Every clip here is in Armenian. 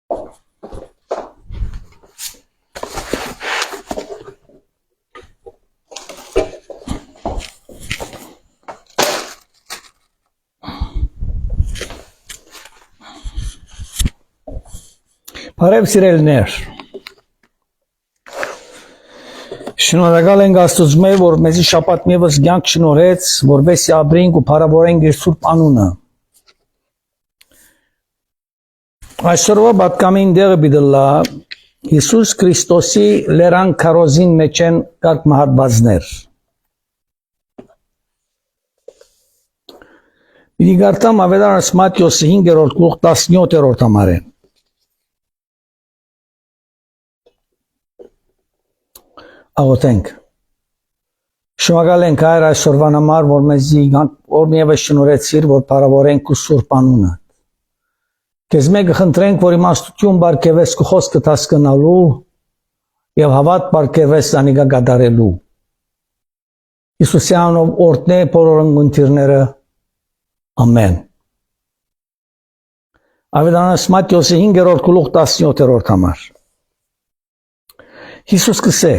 Բարև սիրելիներ, շնորհակալ ենք Աստծո, որ մեզի շաբաթ միևս կյանք շնորհեց, որովհետեւ ապրենք ու փառաբանենք իր սուրբ անունը։ Այսօրվա պատկամին դեղը բիդլա Հիսուս Քրիստոսի լերան քարոզին մեջ են կարգ մահատվածներ։ Պիտի գարտամ ավետարանս Մատթեոս 5-րդ գլուխ 17-րդ համարեն։ Աղոթենք։ Շնորհակալ ենք Հայր այսօրվան համար, որ մեզի օրմիևս շնորհեցիր, որ փառաբանենք ու սուրբ անունը։ Քեզ մեկ խնդրենք, որ իմաստություն բարգեւես քո խոսքը հասկանալու եւ հավատ բարգեւես անիգա գադարելու։ Հիսուսի անունով օրհնե բոլոր ընկերները։ Ամեն։ Ավետարանս Մատթեոս 5-րդ գլուխ 17-րդ համար։ Հիսուս կսե.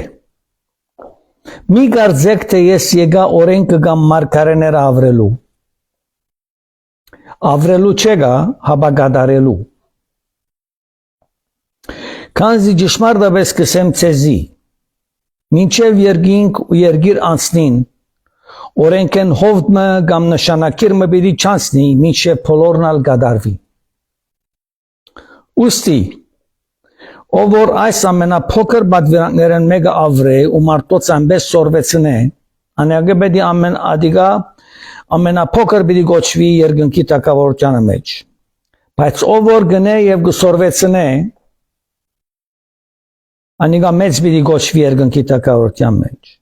Մի կարծեք, թե ես եկա օրենքը կամ մարգարեները ավրելու։ Ավրելու չեկա, հապա գադարելու։ Քանզի ճշմարտապես կսեմ ցեզի, մինչև երկինք ու երկիր անցնին, օրենքեն հովտը կամ նշանակիրը պիտի չանցնի, մինչև բոլորն ալ գադարվի։ Ուստի ով որ այս ամենափոքր պատվիրանքներն մեկը ավրե ու մարդոց այնպես սորվեցնե, անյագը պետք է ամենափոքր պիտի գոչվի երկնքի թագավորության մեջ։ Բայց ով որ գնե եւ գսորվեցնե, անիգա մեծ պիտի գոչվի երկնքի թագավորության մեջ։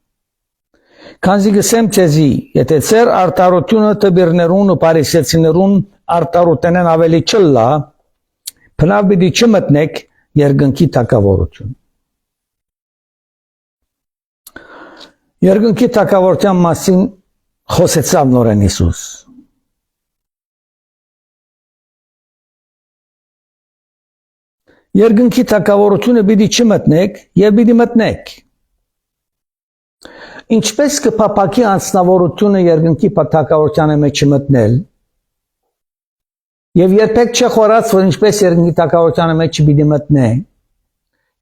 Քանզի գսեմ ցեզի, եթե ծեր արտարությունը տբիրներուն ու փարիսեցիներուն արտարութենեն ավելի չլա, բնավ պիտի չմտնեք երկնքի թագավորություն։ Երկնքի թագավորության մասին խոսեցավ նորեն Հիսուս։ Երկնքի թագավորությունը պիտի չմտնեք եւ պիտի մտնեք։ Ինչպես կփափակի անձնավորությունը երկնքի թագավորության մեջ մտնել, եւ երբեք չխորած, որ ինչպես երկնքի թագավորության մեջ պիտի մտնե,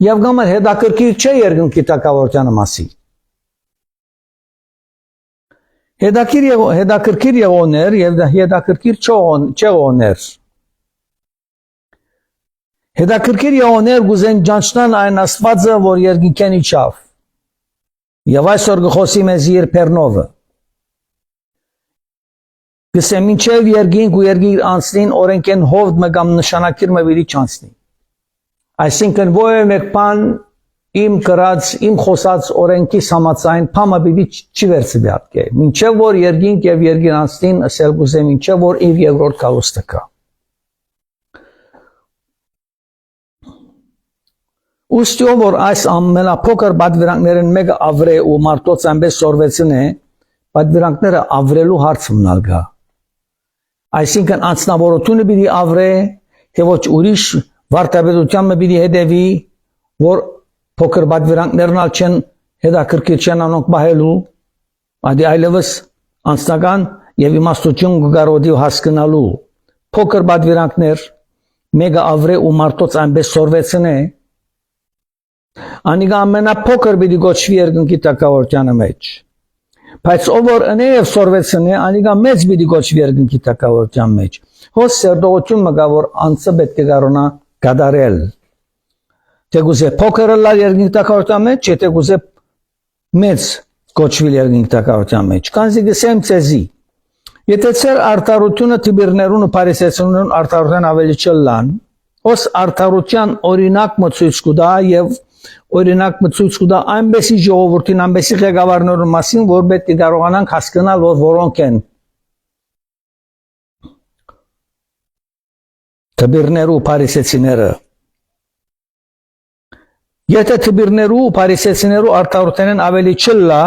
եւ գամը հետաքրքիր չէ երկնքի թագավորության մասին։ Հետաքրքիր եղոներ եւ հետաքրքիր չեղոներ։ Հետաքրքիր եղոներ գուզեն ճանչնան այն Աստվածը, որ երկինքեն իջավ։ Եվ այսօր գխոսի մեզ իր Պերնովը։ Գսե մինչև երկինք ու երկիր անցնին, օրենքեն հովտ կամ նշանակիրը պիտի չանցնի։ Այսինքն ովևէ մեկ բան իմ կրած, իմ խոսած օրենքի համաձայն փամը պիտի չի վերցվի։ Մինչև որ երկինք եւ երկիր անցնին, ասել գուզե մինչև որ իր երկրորդ կալուստը կա։ Ուստի որ այս ամենափոքր պատվիրանքներն մեկը ավրե ու մարդոց այնպես սորվեցնե, պատվիրանքները ավրելու հարց մնալ գա։ Այսինքն անձնավորությունը պիտի ավրե, թե ոչ ուրիշ վարտաբերությամբ պիտի հետևի, որ փոքր պատվիրանքներն ալ չեն հետաքրքիր չեն անոնք պահելու, այլ այլևս անձնական եւ իմաստություն կգարոդի հասկանալու փոքր պատվիրանքներ մեկը ավրե ու մարդոց այնպես սորվեցնե, անիգա ամենափոքր պիտի գոչվի երկնքի թագավորության մեջ։ Բայց ով որ ընեև սորվեցնե, անիգա մեծ պիտի գոչվի երկնքի թագավորության մեջ։ Հոս սերտողություն մգա, որ անձը պետք է կարողանա գադարել։ Թե գուզե փոքրը լալ երկնքի թագավորության մեջ, թե գուզե մեծ գոչվի երկնքի թագավորության մեջ։ Քանզի գսեմ ցեզի, եթե ծեր արտարությունը տիբիրներուն ու փարիսեցիներուն արտարության ավելի չլան, ոս արտարության օրինակ մցույց կուտա եւ օրինակ մցույց կուտա այնպեսի ժողովրդին, այնպեսի ղեկավարներուն մասին, որ պետք է կարողանանք հասկանալ, որ որոնք են տբիրներու փարիսեցիները։ Եթե տբիրներու ու փարիսեցիներու արտարութենեն ավելի չլա,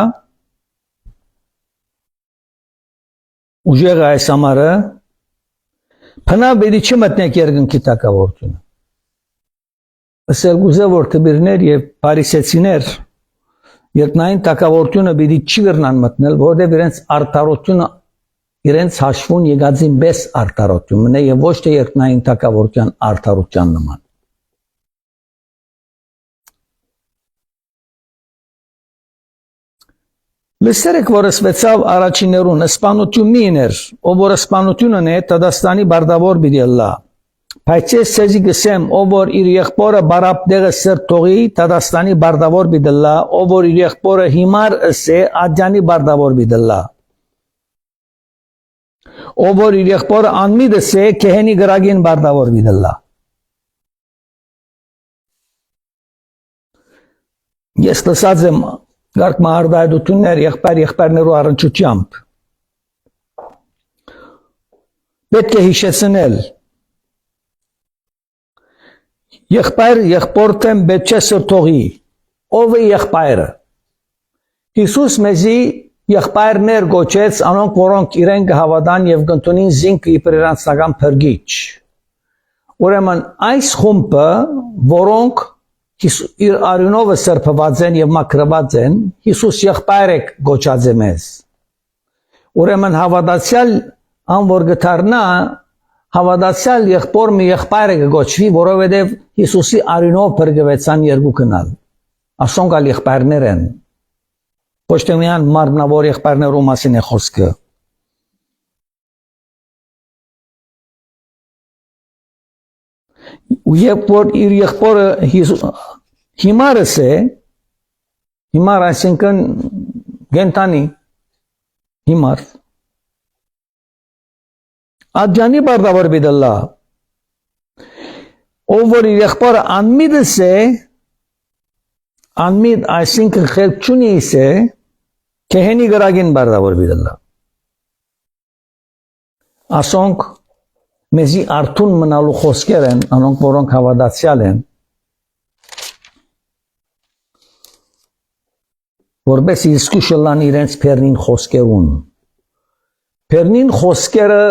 ուժեղը այս համարը, բնավ պետք է չմտնեք երկնքի թագավորությունը։ Ասել գուզե որ թբիրներ եւ փարիսեցիներ երկնային տակավորությունը պիտի չի գրնան մտնել, որտեղ իրենց արդարությունը իրենց հաշվուն եկածին բես արդարությունն է եւ ոչ թե երկնային տակավորության արդարության նման։ Լսերեք որ ասվեցավ առաջիներուն սպանություն միներ, ով որ սպանությունն է Տադաստանի բարդավոր պիտի լա։ Բայց ես ցեզի գսեմ, ով որ իր եղբորը բարապտեղը սրտ թողի Տադաստանի բարդավոր պիտի լա, ով որ իր եղբորը հիմար ասե ադյանի բարդավոր պիտի լա։ Ով որ իր եղբորը անմիտ ասե քեհենի գրագին բարդավոր պիտի լա։ Ես լսած եմ Գարկ մահարդայդություններ եղբայրներու առնչությամբ։ Պետք է հիշեցնել։ Եղբայր եղբորտեմ պետք չէ սրտողի։ Ով է եղբայրը։ Հիսուս մեզի եղբայրներ գոչեց, անոնք որոնք իրեն կհավատան եւ կընդունին զինքը իբր իրանցնական փրկիչ։ Ուրեմն այս խումբը, որոնք իր արյունովը սրբված են եւ մաքրված են, Հիսուս եղբայր է գոչած է մեզ։ Ուրեմն հավատացյալ անոր գթարնա, հավատացյալ եղբոր մի եղբայր է գոչվի, որովհետեւ Հիսուսի արյունով փրկվեցան երկու կնալ։ Ասոնք ալ եղբայրներ են։ Ոչ թե միայն մարմնավոր եղբայրներու մասին է խոսքը։ Երբ որ իր եղբորը հիմարս է, հիմար այսինքն գենտանի հիմար, ադյանի բարդավոր պիտի լա, ով որ իր եղբորը անմիտս է, անմիտ այսինքն խելք չունիս է, քեհենի գրագին բարդավոր պիտի լա։ Ասոնք մեզի արթուն մնալու խոսքեր են, անոնք որոնք հավատացյալ են, որպես իսկուշը լան իրենց պերնին խոսքերուն։ Պերնին խոսքերը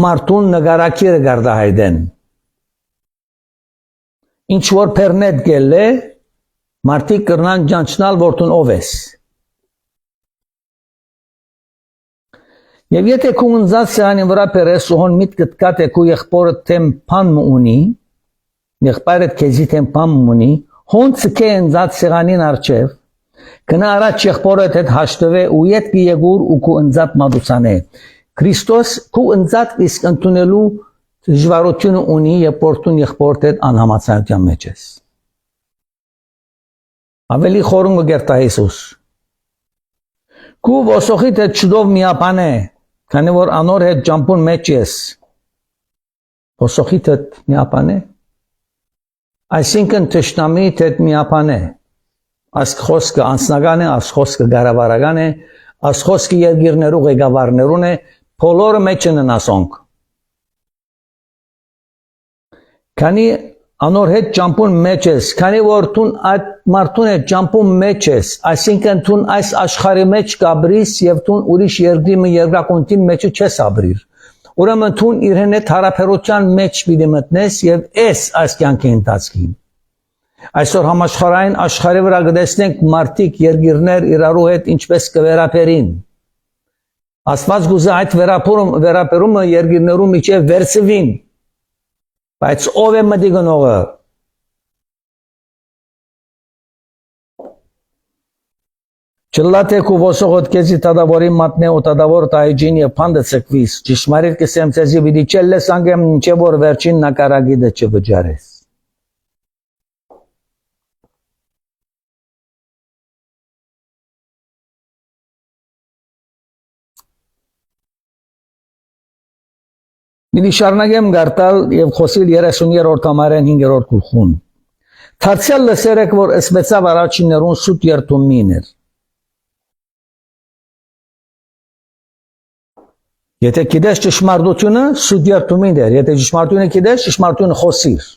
մարդուն նգարակիրը գարդահայդեն։ Ինչ որ պերնետ գել է, մարդիկ կրնան ջանչնալ որտուն ով ես։ Եվ եթե քու ընձած սեղանի վրա պերես ու հոն միտքդ կատ է քու եղբորը թեմ պան ունի, եղբայրդ քեզի թեմ պան ունի, հոն ցկե ընձած սեղանին արջև, կնա առաջ եղբորդ հետ հաշտվե ու ետ կիեգուր ու քու ընձած մատուցանե։ Քրիստոս քու ընձած իսկ ընդունելու դժվարությունը ունի եւ պորտուն եղբորդ հետ անհամացայության մեջ ես։ Ավելի խորուն գերտա Հիսուս։ Քու ոսոխիդ հետ չդով միապանե, քանի որ անոր հետ ջամփուն մեջ ես։ Ոսոխիդ հետ միապանե։ Այսինքն թշնամիդ հետ միապանե։ Այս խոսքը անձնական է, այս խոսքը գարավարական է, այս խոսքը երկիրներու ղեկավարներուն է, բոլորը մեջ են ասոնք։ Քանի անոր հետ ջամփուն մեջ ես, քանի որ տուն այդ մարդուն հետ ջամփուն մեջ ես, այսինքն տուն այս աշխարհի մեջ կաբրիս եւ տուն ուրիշ երկրի երկրակոնտին մեջ չես ապրիր։ Ուրեմն տուն իրեն հետ հարաբերության մեջ պիտի մտնես եւ այս կյանքի ընթացքին։ Այսօր համաշխարհային աշխարհի վրա գտեսնենք մարդիկ երկիրներ իրարու հետ ինչպես կվերապերին։ Աստված գուզե այդ վերապերումը երկիրներու միջև վերցվին։ Բայց ով է մտի գնողը։ Չլատեք ու ոսողոտ կեզի տադավորի մատնե ու տադավոր տայջին և պանդը ծկվիս, ճիշմարիր կսեմ ծեզի վիդի չելես անգեմ նինչե որ վերջին նակարագիդը չվջարես։ Մինի շարնագեմ գարտալ և խոսիլ 30-րդ համարեն 5-րդ գլխուն։ Թարցյալ լսերեք, որ ասվեցավ առաջիններուն սուտ երդումին էր։ Եթե գիտես ճշմարտությունը, սուտ երդումին էր, եթե ճշմարտությունը գիտես, ճշմարտությունը խոսիր։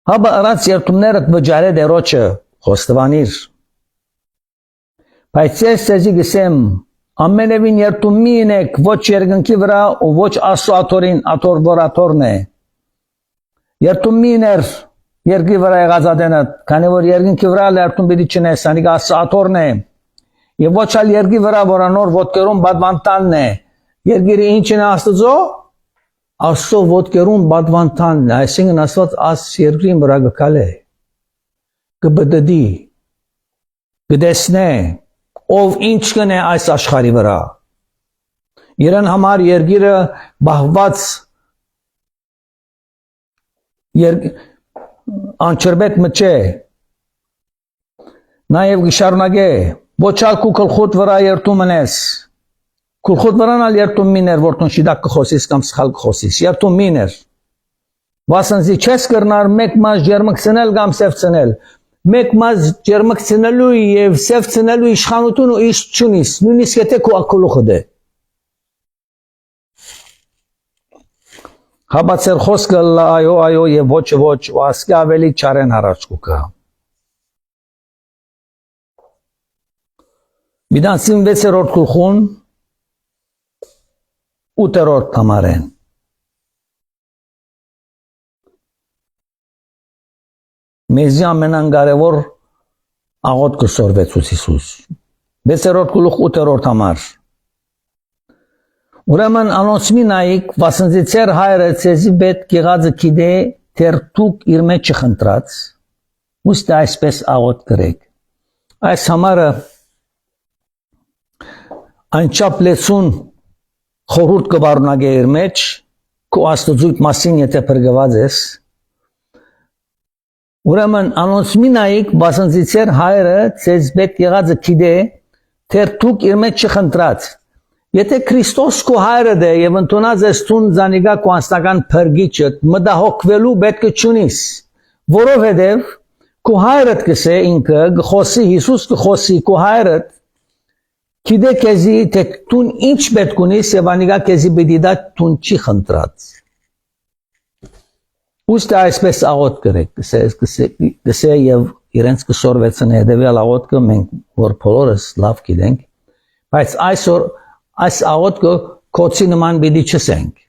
Հաբա առած երդումներդ վջարե դերոչը, խոստվանիր։ Բայց ես սեզի գսեմ, ամենևին երդումին եք ոչ երկնքի վրա ու ոչ աստու աթորին, աթոր որ աթորն է։ Երդումին էր երկրի վրա եղած ադենը, քանի որ երկինքի վրա լերտում պիտի չնես, անիկա աթորն է, եւ ոչ այլ երկրի վրա, որ անոր ոտքերում բադվանտանն է, երկիրը ինչն է Աստծո, Աստծո ոտքերում բադվանտանն է, այսինքն Աստված աս երկրի վրա գկալ է, կբդդի, կդեսնե, ով ինչ կնե այս աշխարհի վրա, իրեն համար երկիրը բահված անչրբետ մչե, նաև գշարունակե, ոչ ալ կու գլխուդ վրա երտում ընես, գլխուդ վրան ալ երտում միներ, որտուն շիդակ կխոսիս կամ սխալ կխոսիս, երտում միներ, վասնզի չես կրնար մեկ մազ ջերմկցնել կամ սևցնել, մեկ մազ ջերմկցնելու և սևցնելու իշխանություն ու իշ չունիս, նույնիսկ եթե քու ակլուխը դե։ Հաբացեր խոսքը այո, այո և ոչ, ու ասկի ավելի չարեն հարաճ կուկա։ Միդանցին 6-րդ գլխուն 8-րդ համարեն։ Մեզի ամենանկարևոր աղոթքը սորվեցուց Հիսուս։ 6-րդ գլուխ 8-րդ համար։ Ուրեմն անոնցմի նայիկ, վասնզի ծեր հայրը ծեզի պետք եղածը գիտե, թեր դուք իր մեջ չխնդրած, ուստի այսպես աղոթ կրեք։ Այս համարը այնչափ լեցուն խորհուրդ կբարունագե իր մեջ, քո Աստծույթ մասին եթե փրկված ես, ուրեմն անոնցմի նայիկ, վասնզի ծեր հայրը ծեզ պետք եղածը գիտե, թեր դուք իր մեջ չխնդրած, եթե Քրիստոս քո հայրը դե եւ ընդունած ես տուն զանիգա քո անձնական փրկիչը, մտահոգվելու պետք չունիս, որովհետեւ քո հայրդ կսե ինքը գխոսի Հիսուս գխոսի քո հայրդ գիտե քեզի թե տուն ինչ պետք ունիս եւ անիգա քեզի պիտի դա տուն չի խնդրած։ Ուստի այսպես աղոթ կրեք, կսե եւ իրենց կսորվեցն հետեւյալ աղոթքը մենք որ բոլորս լավ գիտենք, բայց այսօր այս աղոթքը կոչի նման պիտի չսենք։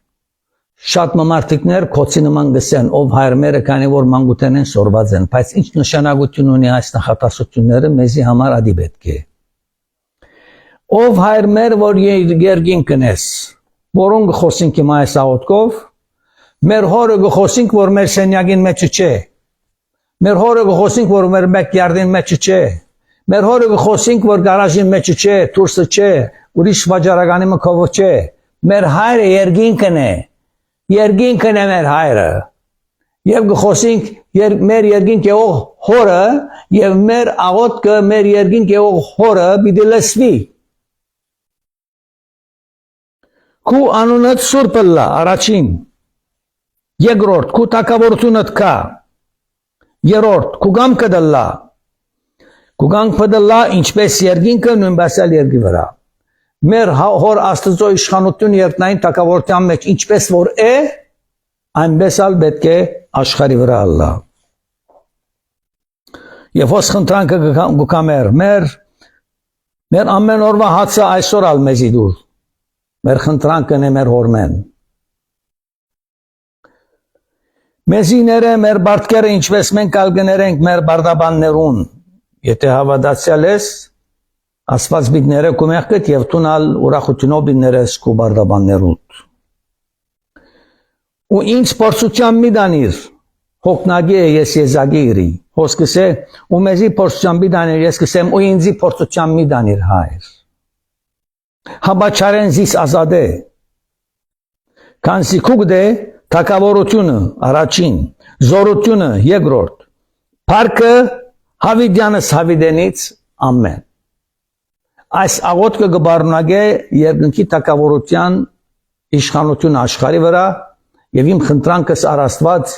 Շատ մարդիկներ կոչի նման գսեն, ով հայր մերը քանի որ մանկութեն են սորված են, բայց ինչ նշանակություն ունի այս նախատասությունները մեզի համար ադի պետք է։ Ով հայր մեր որ երկին կնես, որոնք խոսենք հիմա այս աղոթքով, մեր հորը գխոսենք որ մեր սենյակին մեջը չէ, մեր հորը գխոսենք որ մեր բակյարդին մեջը չէ, մեր հորը գխոսենք որ գարաժին մեջը չէ, դուրսը չէ, ուրիշ վաճառականի մկովը չէ, մեր հայրը երկինքն է, երկինքն է մեր հայրը, և գխոսենք մեր երկինք եղող հորը, և մեր աղոթքը մեր երկինք եղող հորը պիտի լսվի։ Քու անունդ սուրբը լա, առաջին, երկրորդ, քու թագավորությունդ կա, երրորդ, քու գամքը դլա, քու գամքը դլա, ինչպես երկինքը նույնպես էլ երկրի վրա։ Մեր հոր Աստծո իշխանություն երկնային թագավորության մեջ ինչպես որ է, այնպես ալ պետք է աշխարհի վրա ալլա։ Եվ ոս խնդրանքը գուկամեր, մեր ամեն օրվա հացը այսօր ալ մեզի դուր, մեր խնդրանքն է մեր հորմեն։ Մեզիները, մեր բարդկերը, ինչպես մենք ալ գներենք մեր բարդաբաններուն, եթե հավատացյալ ես, Աստված բիդները կումեղկտ և տունալ ուրախությունով բիդներես կու բարդաբաններուտ։ Ու ինձ պորսության մի դանիր, հոգնագի է ես եզագի իրի, հոսկս է, ու մեզի պորսության մի դանիր, ես կսեմ, ու ինձի պորսության մի դանիր հայր։ Հաբաչարեն զիս ազադ է, կանսի կուգ դե թագավորությունը առաջին, զորությունը երկրորդ, փառքը հավիդյանս հավիդենից ամեն։ Այս աղոթքը կբարունագե երկնքի թագավորության իշխանություն աշխարհի վրա եւ իմ խնդրանքս առ Աստված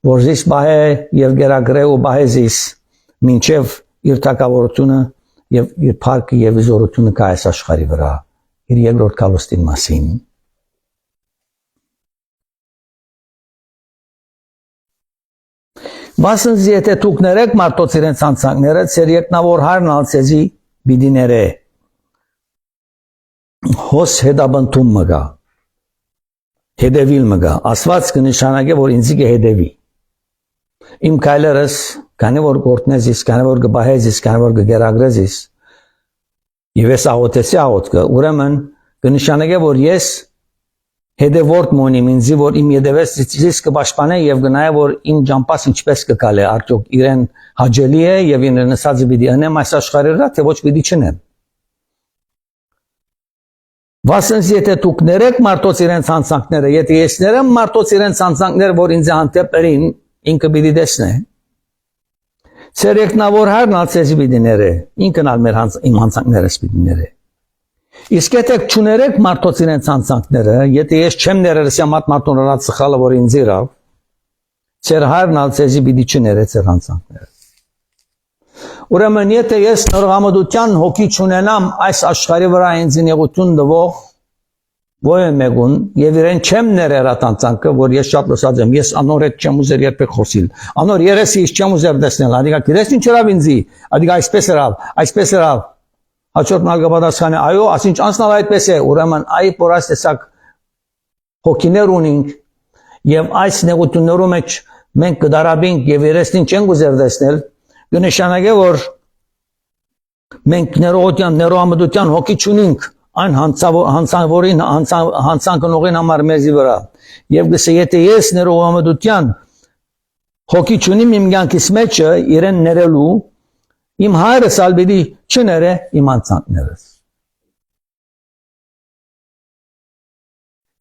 որ զիս բահե եւ գերագրե ու բահե զիս մինչեւ իր թագավորությունը եւ իր փառքը եւ զորությունը կա այս աշխարհի վրա իր երկրորդ կալոստին մասին։ Վասնզի եթե դուք ներեք մարդոց իրենց անցանքները, ծեր երկնավոր հայրն ալցեզի բիդիները հոս հետաբնթում մգա, հետևիլ մգա, ասված կնշանագե, որ ինձի կհետևի, Իմ քայլերս, քանի որ գործնես, քանի որ գբահես, քանի որ գերագրես, եւ ես աղոթեցի աղոթքը, ուրեմն կնշանակե որ ես հետևորդ մոնիմ ինձի որ իմ հետևես կպաշտպանե եւ գնայ որ իմ ջամփաս ինչպես կգալե արդյոք իրեն հաջելի է եւ իրեն նսածը պիտի անեմ այս աշխարհի վրա թե ոչ պիտի չնեմ Վասնս եթե դուք ներեք մարդոց իրենց հանցանքները եթե ես ներեմ մարդոց իրենց հանցանքները որ ինձ հանդեպերին ինքը պիտի տեսնե Ցերեկնավոր հարնալ ցեզի պիտի ները ինքն ալ մեր իմ հանցանքներս պիտի ները Իսկ եթե չուներեք մարդոց իրենց հանցանքները, եթե ես չեմ ներերս ямատ մարդուն ռած սխալը որ ինձ իրավ, ծեր հարնալ ցեզի պիտի չները ծեր հանցանքները։ Ուրեմն եթե ես նորամդության հոգի չունենամ այս աշխարհի վրա ինձ նեղություն դվող ո՞յ մեկուն եւ իրեն չեմ ներեր հանցանքը, որ ես շատ լսած եմ, ես անոր հետ չեմ ուզեր երբեք խոսիլ։ Անոր երեսի ես չեմ ուզեր տեսնել, ադիգա գիտես ինչ երավ ինձի, ադիգա այսպես երավ Հաջորդ մարգապատասխանը այո, ասինչ անցնալ այդպես է, ուրեմն այ փորած տեսակ հոգիներ ունենք եւ այս նեղություններու մեջ մենք կդարաբենք եւ երեսին չենք ուզեր տեսնել, կնշանակե որ մենք ներողամտության հոգի չունենք այն հանցանքնողին համար մեզի վրա եւ գսե եթե ես ներողամտության հոգի չունիմ իմ կյանքիս մեջ իրեն ներելու Իմ հայրս ալբիդի չները իմ անցանքներս։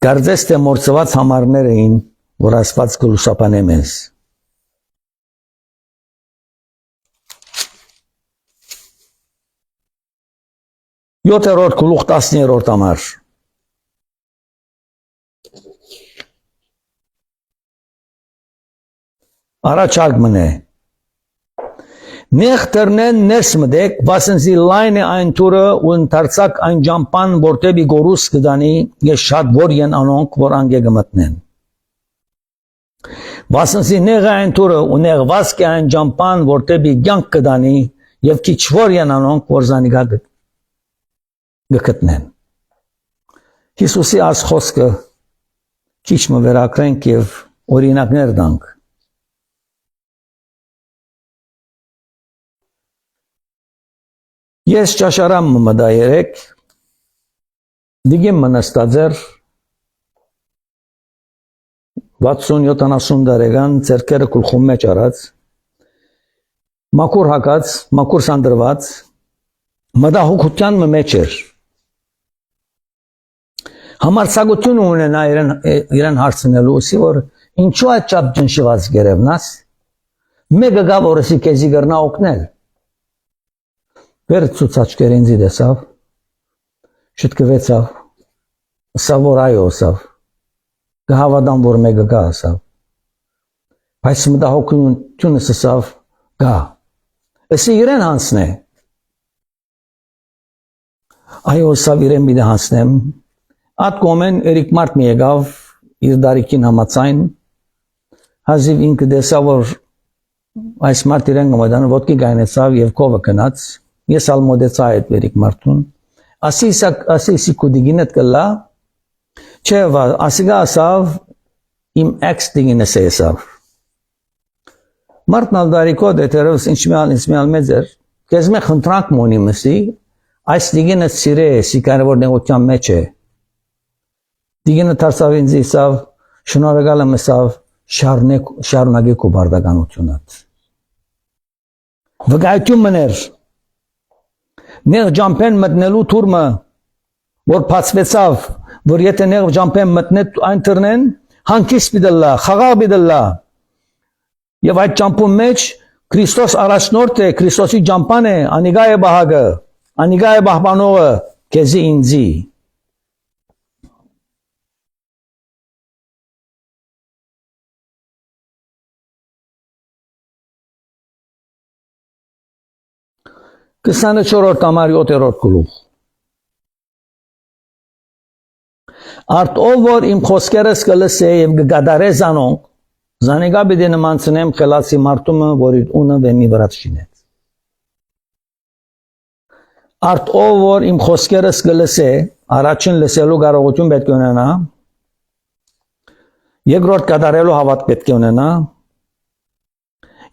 Կարծես թե մորցված համարներ էին, որ Աստված կլուսապանե մեզ։ Յոթերորդ գլուխ 10-րդ համար։ Առաջարկ մնե Նեղտերնեն ներս մդեք, վասնզի լայն է այն թուրը ու ընթարցակ այն ջամպան, որտեպի գորուս կդանի, ես շատ որ են անոնք, որ անգե գմտնեն։ Վասնզի նեղ է այն թուրը ու նեղվասկ է այն ջամպան, որտեպի գյանք կդանի, և քիչ որ են անոնք, որ զանիգա գկտնեն։ Հիսուսի այս խոսքը քիչ մը վերակրենք և օրինակներ դանք։ Ես ճաշարամ մդա երեք, դիգեմ մնստաձեր, 60-70 դարեգան ձերքերը կուլխում մեջ արած, մակուր հակած, մակուր սանդրված, մդա հոգության մեջ էր։ Համարցագություն ունենա իրեն հարցնելու, ուսի որ ինչու այդ չապ ջնշված գերևնաս, մեկը գավ որսի կեզի գրնա օգնել։ Վեր ծուցաչկեր ինձի դեսավ, շտկվեցավ, սավ որ այո սավ, կհավադամ որ մեկը գա սավ, բայց մտա հոգունությունը սավ գա, ըսի իրեն հանցն է, այո սավ իրեն բիդը հանցնեմ, ատ կոմեն երիք մարդ մի եկավ, իր դարիքին համացայն, հազիվ ինքը դեսավ որ այս մարդ իրեն գմադանը ոտքի գայնեցավ և կովը կնաց, Ես ալմոդեցա այդ վերիք մարդուն, ասի կուդիգինետ կլա, չէ ասիգա ասավ, իմ էքս դիգինես է ասավ։ Մարդն ալդարիկոդ է տերևս ինչմյալ մեծ էր, կեզ մե խնդրանք մոնի մսի, այս դիգինը սիրե է, սիկարը որ նեղության մեջ է։ Դիգինը թարսավ ինձ իսավ, շնորհակալ եմ ասավ, շարունակեք ու բարդականությունդ։ Վկայություն մներ Նեղ ջամպեն մտնելու թուրմը, որ պացվեցավ, որ եթե նեղ ջամպեն մտնել այն թրնեն, հանքիս բիդլլա, խաղաղ բիդլլա, և այդ ջամպուն մեջ Քրիստոս առաջնորդ է, Քրիստոսի ջամպան է, անիգա է բահագը, անիգա է բահբանողը, կեզի ինձի։ Կսանը չորորդ ամար 7-րդ գլուխ։ Արդ ով որ իմ խոսքերս կլսե և կգադարե զանոնք, զանիգա բիդի նմանցնեմ խելացի մարդումը, որ իր ունը վեմի վրա շինեց։ Արդ ով որ իմ խոսքերս կլսե, առաջին լսելու կարողություն պետք է ունենա, երկրորդ կատարելու հավատ պետք է ունենա,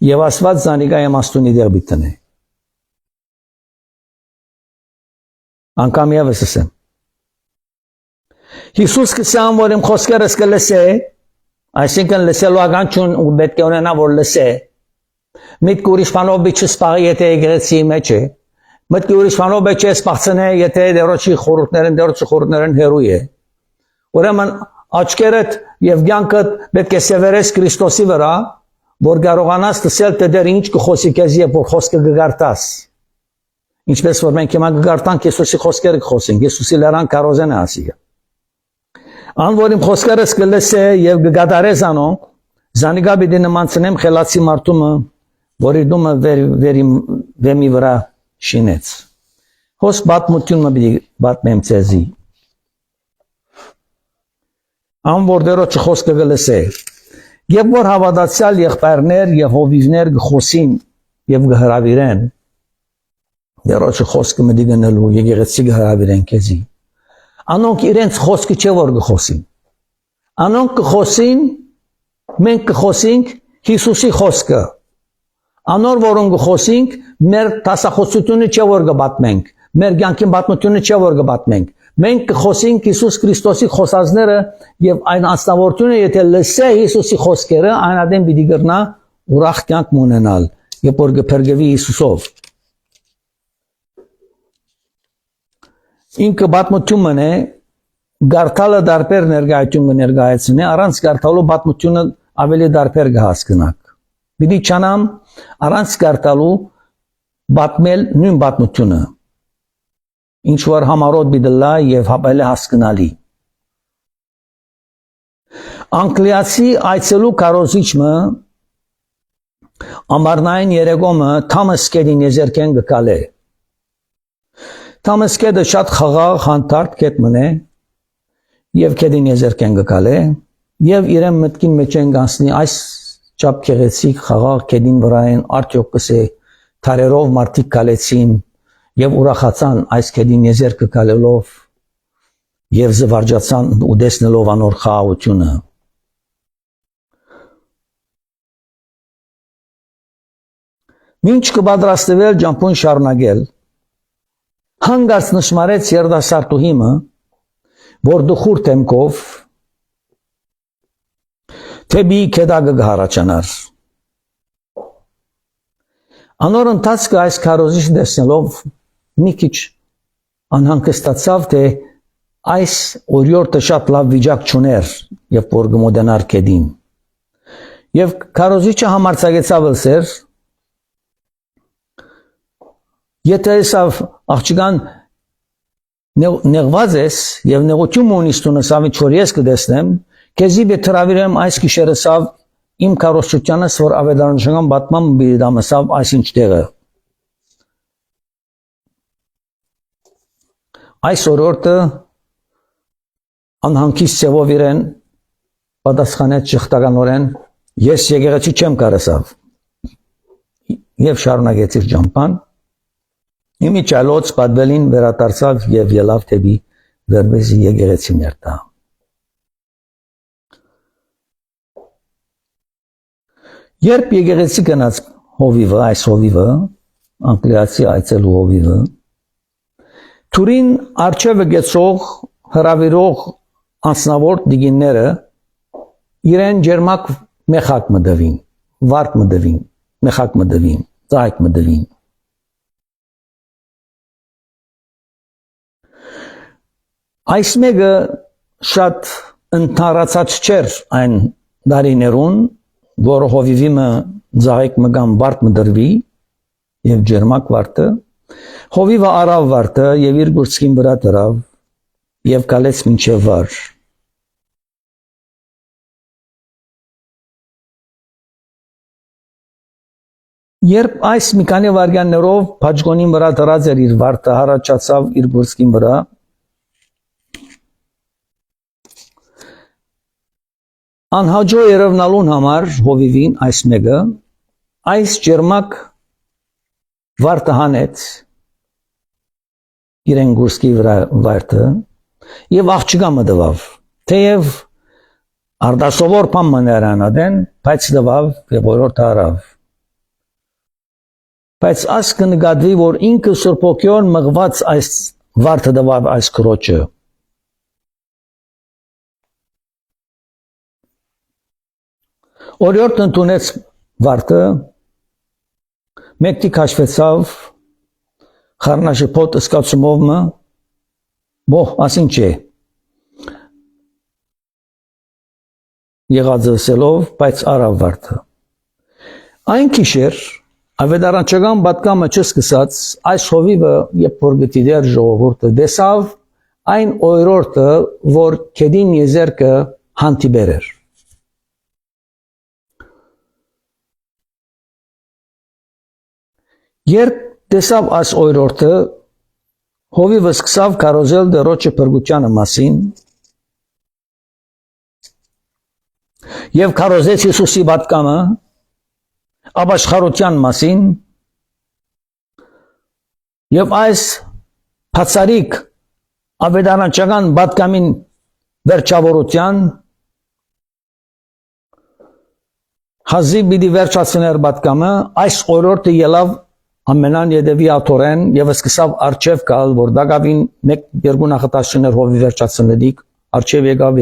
եւ Աստված զանիգա իմաստունի դեր բիտնե անկամ եւս ասեմ Հիսուս կսան որ իմ խոսքերս կլսե այսինքն լսելու ականջուն ու պետք է ունենա որ լսե միտք ուրիշ բանով չսպաղի եթե եկեղեցի մեջ է մտքի ուրիշ բանով չսպաղցնե եթե դերոջի խորհուրդներն հերույ է ուրեմն աչքերդ եւ կյանքդ պետք է սևերես Քրիստոսի վրա որ կարողանաս տեսել թե դեր ինչ կխոսի քեզ եւ որ խոսքը կգարտաս ինչպես որ մենք հիմա կգարտանք Հիսուսի խոսքերը կխոսենք Հիսուսի լարան կարոզեն ասի ան որ իմ խոսքերս կլսե եւ կգադարես անոնք զանիգա բիդի նմանցնեմ խելացի մարդումը որի դումը վեմի վրա շինեց հոս բատմությունը բիդի բատմեմ ցեզի ան որ դերոջ խոսքը կլսե եւ որ հավատացյալ եղբայրներ եւ հովիվներ կխոսին եւ կհրավիրեն դերոջ խոսքը մդի գնալու եկեղեցի կհրավիրեն քեզի անոնք իրենց խոսքը չէ որ կխոսին անոնք կխոսին մենք կխոսենք Հիսուսի խոսքը անոր որոնք կխոսենք մեր տասախոսությունը չէ որ կբատմենք մեր կյանքի պատմությունը չէ որ կբատմենք մենք կխոսենք Հիսուս Քրիստոսի խոսածները եւ այն աստավորությունը եթե լսե Հիսուսի խոսքերը այն ադեմ պիտի գրնա ուրախ կյանք ունենալ երբ որ կփրկվի Հիսուսով ինքը պատմությունն է գարտալը դարբեր ներկայացումը ներկայացնի առանց գարտալու պատմությունը ավելի դարբեր կհասկանաք պիտի չանամ առանց գարտալու պատմել նույն պատմությունը ինչ որ համարոտ բիդլա եւ հապելի հասկանալի Անգլիացի այցելու կարոզիչը ամառնային երեկոմը Թամաս Կեդին եզերքեն գկալե Թամաս Կեդը շատ խաղաղ հանդարտ կետ մնե եւ Կեդին եզերքեն գկալե եւ իրեն մտքին մեջ են գանցնի այս չափ քեղեցիկ խաղաղ Կեդին վրային արդյոք կսե թարերով մարդիկ կալեցին եւ ուրախացան այս Կեդին եզերքը կալելով եւ զվարճացան ու տեսնելով անոր խաղաղությունը Մինչ կպատրաստվել ջամփուն շարունակել հանգարց նշմարեց երդասարտուհիմը որ դխուր թեմքով թեբի կեդագը գհարաչանար անոր ընթացքը այս քարոզիչ տեսնելով մի քիչ անհանգստացավ թե այս օրիորդը շատ լավ վիճակ չուներ եւ որ գմոդենար Կեդին եւ քարոզիչը համարձակեցավ լսեր եթե սավ աղջկան նեղված ես եւ նեղություն ունիս տունսավի չոր ես կդեսնեմ քեզի բետրավիրեմ այս գիշերը սավ իմ քարոզչությանս որ ավետարանական բատման բիդամսավ այսինչ տեղը այս օրորտը անհանգիստ ծևով իրեն պատասխանեց ճխտականորեն ես եկեղեցի չեմ կարասավ եւ շարունակեց իր ջամփան իմիջալոց պատվելին վերադարձավ եւ ելավ թեպի վերբեզի եկեղեցի ներտա երբ եկեղեցի գնաց հովիվը այս հովիվը անգլիացի այցելու հովիվը Թուրին արջևը գեցող հրավիրող անձնավոր դիգինները իրեն ջերմակ մեխակ մդվին, վարդ մդվին, մեխակ մդվին, ծայք մդվին։ Այս մեկը շատ ընդհանրացած չէր այն դարիներուն, որ հովիվիմը ծայք մգան վարդ մդրվի եւ ջերմակ վարդը Հովիվը արավ վարդը եւ իր գուրցքին վրա դրավ եւ կալեց մինչեւ վար Երբ այս մի քանի վայրկյաններով փաջգոնին վրա դրած էր իր վարդը հառաչացավ իր գուրցքին վրա անհաջո երևնալուն համար հովիվին այս մեկը այս ջերմակ վարդը հանեց իրեն գուրսկի վրա վարդը եւ աղջկա մտավ թեև արդասովոր բան մներան ադեն բայց դվավ եւ որորդ արավ Բայց աս կնկատվի, որ ինքը Սուրբ Օգիոն մղված այս վարդը դվավ այս քրոջը։ Օրիորդ ընդունեց վարդը, մեկտի քաշվեցավ, խառնաշփոթ ըսկացումով մը, բոհ, ասին չէ, եղածը ասելով, բայց արավ վարդը։ Այն քիշեր, ավետարանչական պատգամը չսկսած, այս հովիվը, երբ որ գտի դեր ժողովուրդը, դեսավ այն օրորդը, որ կեդին եզերքը հանդիպեր էր։ Երբ տեսավ այս օրորդը, հովիվը սկսավ կարոզել դերոջը փրկությանը մասին եւ կարոզեց Հիսուսի պատկամը ապաշխարության մասին եւ այս բացարիք ավետարանչական պատկամին վերջավորության հազիվ պիտի վերջացներ պատկամը, այս օրորդը ելավ ամենան յետևի աթորեն եւ սկսավ արչեւ գալ, որ դակավին մեկ երկու նախատաշներ հովի վերջացնելիք, արչեւ եկավ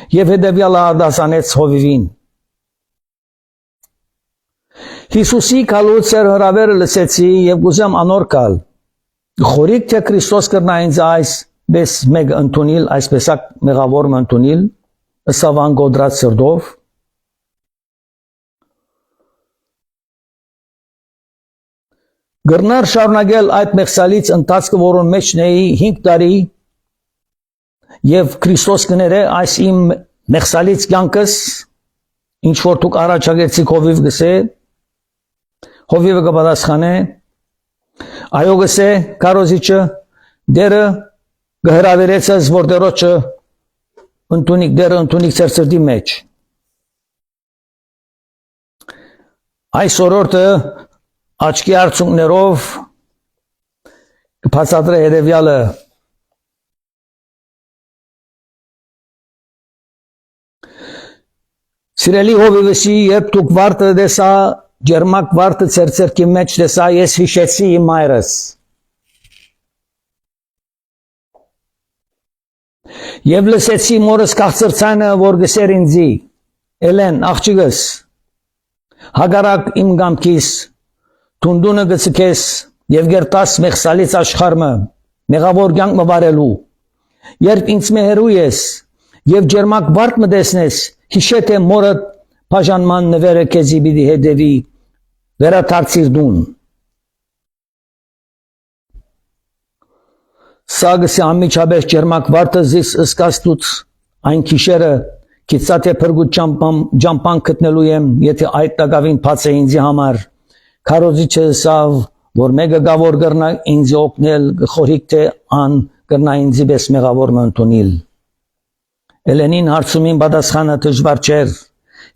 եւ հետեւյալը արտասանեց հովիվին։ Հիսուսի կալուց էր հրավերը լսեցի եւ գուզեմ անոր կալ։ Խորիկ թե Քրիստոս կրնա ինձ այս բես մեկ ընդունիլ, այսպեսակ մեղավոր ընդունիլ, ըսավան գոդրած սրդով։ Գրնար շարունակել այդ մեղսալից ընթացքը, որոն մեջ նեի 5 տարի եւ Քրիստոս կներե այս իմ մեղսալից կյանքս, ինչ որ դուք առաջագեցիք հովիվ գսե, հովիվը կպատասխանե, այո գսե, կարոզիչը, դերը գհրավիրեցես, որ դերոջը դերը ընդունիք ծեր սրտի մեջ։ Այս օրորդը աչքի արցունքներով կբացատրե հետևյալը. Սիրելի հովիվսի, երբ դուք վարդը տեսա, ջերմակ վարդը ծեր ծերքի մեջ տեսա, ես հիշեցի իմ մայրս։ Եվ լսեցի մորս քաղցրցանը, որ գսեր ինձի, Էլեն, աղջիկս, հագարակ իմ գամքիս, Թունդունը գցկես եւ գերտաս մեղսալից աշխարհը մեղավոր կյանք մվարելու երբ ինձ մեհերու ես եւ ջերմակ վարդ մտեսնես հիշե թե մորը բաժանման նվերը քեզի պիտի հետևի վերադարձիր դուն սագսի ամիջաբես ջերմակ վարդը զիս ըսկաստուց այն քիշերը քիծատե փրգուտ ջամպան գտնելու եմ եթե այդ տակավին բաց է ինձի համար Քարոզիչը ասավ, որ մեկը գավոր կրնա ինձ օգնել, խորիկ թե ան կրնա ինձի պես մեղավոր ընդունիլ։ Էլենին հարցումին պատասխանը դժվար չէր։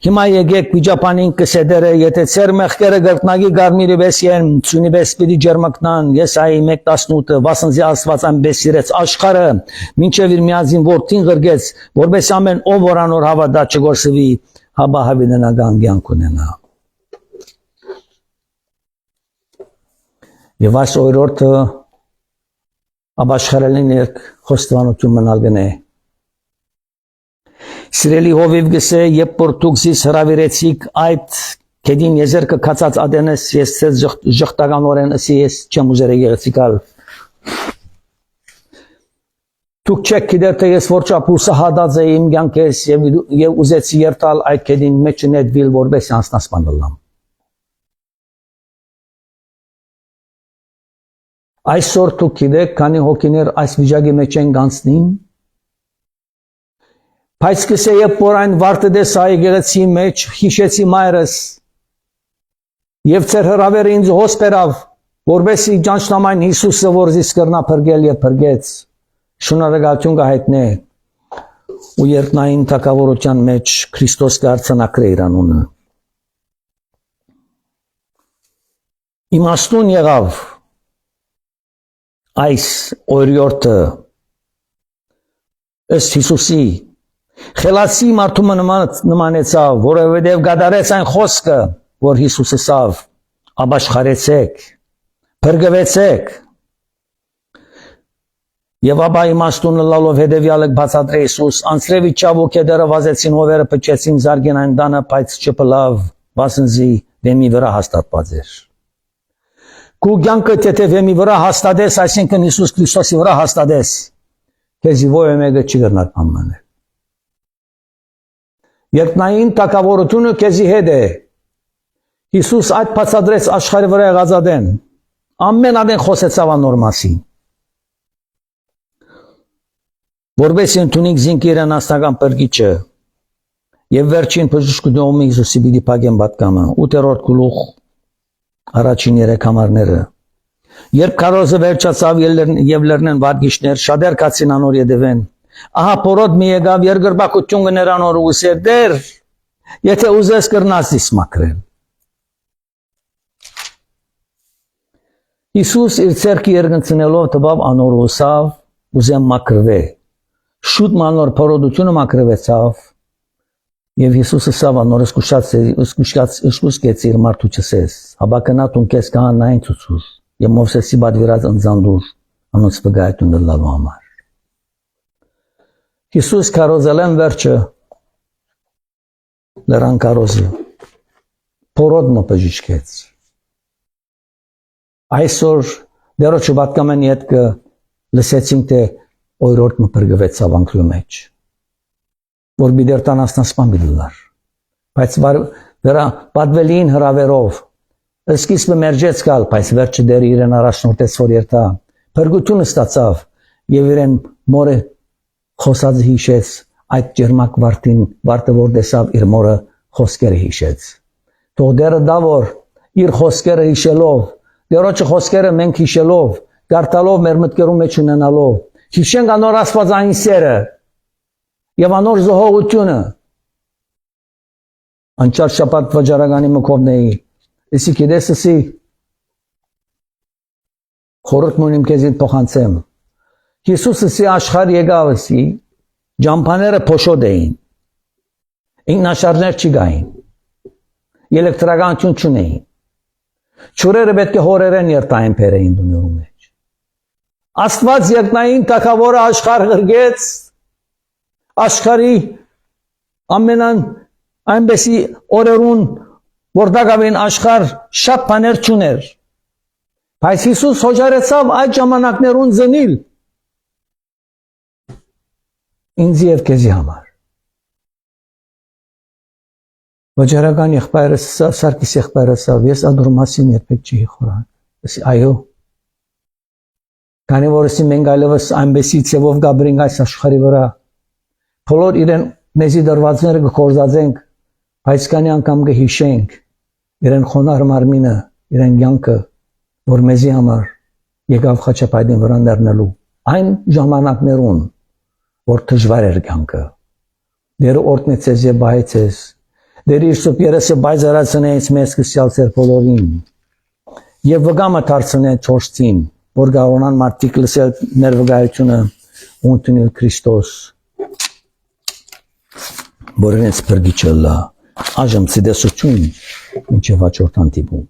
Հիմա եկեք վիճապանին կսեդերը, եթե ծեր մեղքերը գրտնագի գարմիրի պես են, ծունի պես պիտի ջերմակնան, Եսայի 1:18, վասնզի Աստված այնպես սիրեց աշխարհը, մինչև իր միածին որդին ղրգեց, որպես ամեն ով որ անոր հավատա չգործվի, հաբա հավիտենական կյանք ունենա։ Եվ այս օրորդը ապաշխարելին երկ խոստվանություն մնալ գնե։ Սիրելի հովիվ գսե, երբ որ դուք զիս հրավիրեցիք այդ կեդին եզերքը կացած ադենես, ես ձեզ ժխտականորեն ասի ես չեմ ուզեր եկեղեցիկալ։ Դուք չեք գիտեր թե ես որ չափուսը հադած էի իմ կյանքես եւ ուզեցի երթալ այդ կեդին մեջ նետվիլ որպես անձնասպան լամ։ Այսօր դուք գիտեք, քանի հոգիներ այս վիճակի մեջ են գանցնին, բայց կսե երբ որ այն վարդը տեսա եկեղեցի մեջ, հիշեցի մայրս, եւ ծեր հրավերը ինձ հոս բերավ, որովհետեւ ճանչնամային Հիսուսը որ զիս կրնա փրկել եւ փրկեց, շնորհակալություն կհայտնե, ու երկնային թակավորության մեջ Քրիստոս կարձանակրե իր անունը։ Իմաստուն եղավ այս օրիորդը ըստ Հիսուսի Խելացի մարդու նմանեցավ, որովհետև գադարեց այն խոսքը, որ Հիսուսը ասավ. «Ապաշխարեցեք, փրկվեցեք»։ Եվ ապա իմաստունը լալով հետևյալը բացատրե Հիսուս, անցրևի ճավուկե դերը վազեցին հովերը, փչեցին զարգին այն տանը, բայց չփլավ, վասնզի վեմի վրա հաստատված էր։ Քու կյանքը եթե վեմի վրա հաստատես, այսինքն Հիսուս Քրիստոսի վրա հաստատես, քեզի ովը մեկը չի գտնա կամանել։ Երկնային տակավորությունը քեզի հետ է։ Հիսուս այդ բացատրեց աշխարհի վրա եղած ադեն, ամեն ադեն խոսեցավ անոր մասին։ Որպես ընդունիկ զինք իրեն աստական պրգիչը եւ վերջին բժշկությունում Հիսուսի պիտի փակեն պատկամը 8-րդ գլուխ առաջին 3 համարները երբ քարոզը վերջացավ եւ լեռնեն վարգիչներ շատեր կացին անոր յետևեն ահա փորոդ մի եկավ երկրպագություն գներ անոր ու ասեր դեր եթե ուզես կրնաս իս մաքրել Հիսուս իր ցերկի երգնցնելով տվավ անոր ուսավ ուզեմ մաքրվե Շուտ մանոր փորոդությունը մաքրվեցավ եւ Հիսուսը ասավ անոր սկուշկեց իր մարդու չսես հաբակնա տունքես կահանային ցուցուր եւ Մովսեսի բادرած ընձանդուր անոնց վգայտուն լալու համար Հիսուս քարոզելեն վերջը լրան քարոզը փորոդը բժիշկեց այսօր դերոջ պատկամեն յետքը լսեցինք թե Օրորդ մը պրգվեցավ անկլու մեջ, որ բիդեր տանասնասպան բիդլար, բայց վրա պատվելին հրավերով, սկիզբը մերջեց կալ, բայց վերջը դեր իրեն առաջնորդեց որ երթա, պրգությունը ստացավ և իրեն մորը խոսածը հիշեց, այդ ջերմակ վարտը որ դեսավ իր մորը խոսկերը հիշեց, թող դերը դա որ իր խոսկերը հիշելով, դերոջը խոսկերը մենք հիշելով, գարտալով մեր մտքերում մեջ ունենալով, Հիշենք անոր ասվածային սերը և անոր զոհողությունը անչար շապատ վջարագանի մկովնեի եսի կիդես եսի խորոտ մունիմ կեզին փոխանցեմ Հիսուս եսի աշխար եկավ եսի ջամփաները փոշոտ էին ինքնաշարժներ չի գային էլեկտրականություն չունեին չուրերը պետք է հորերեն երտային փերեին դուներում մեջ Աստված երկնային թագավորը աշխարհ գրգեց աշխարհի ամենան այնպեսի օրերուն որ դակավին աշխարհ շատ բաներ չուներ բայց Հիսուս հոժարեցավ այդ ժամանակներուն զնիլ ինձ եւ քեզի համար վճարական եղբայրս Սարգիս եղբայրս ես ադուր մասին երբեք չի խորան այո Քանի որ մենք այլևս այնպեսի ցևով գաբրինք այս աշխարհի վրա բոլոր իրեն մեզի դրվածները կգործածենք բայց քանի անգամ կհիշենք իրեն խոնար մարմինը իրեն կյանքը որ մեզի համար եկավ խաչապայտին վրա ներնելու այն ժամանակներուն որ դժվար էր կյանքը դերը օրտնեցես եւ բայեցես դեր իր սուպերեսը բայզարացնեց մեզ կսյալցեր բոլորին եւ վգամը դարձնե ճորցին որ գարոնան մարդիկ լսել մեր վկայությունը ունտնել Քրիստոս որ ինձ պրգիչը լա այժմ ցդեսություն մինչև հաջորդ հանդիպում